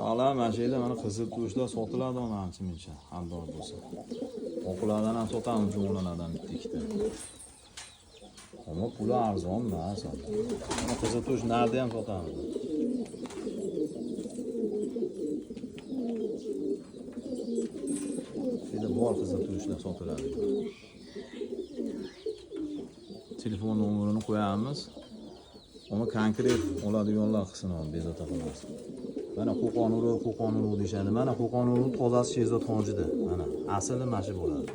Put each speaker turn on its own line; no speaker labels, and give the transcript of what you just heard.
Ala mana shu yerda mana qizil to'shlar sotiladi mana ancha-muncha, xaldor bo'lsa. Oqlardan ham sotamiz, jo'nalardan bitta ikkita. Ama puli arzon emas. Mana qizil to'sh narda ham sotamiz. Shunda bor qizil to'shlar sotiladi. Telefon nomerini qo'yamiz. Uni konkret oladiganlar qilsin, bezovta qilmasin. Mana Qo'qon urug' deyshadi. Mana Qo'qon urug' tozasi Shehzod Hojida. Mana asli mana shu bo'ladi.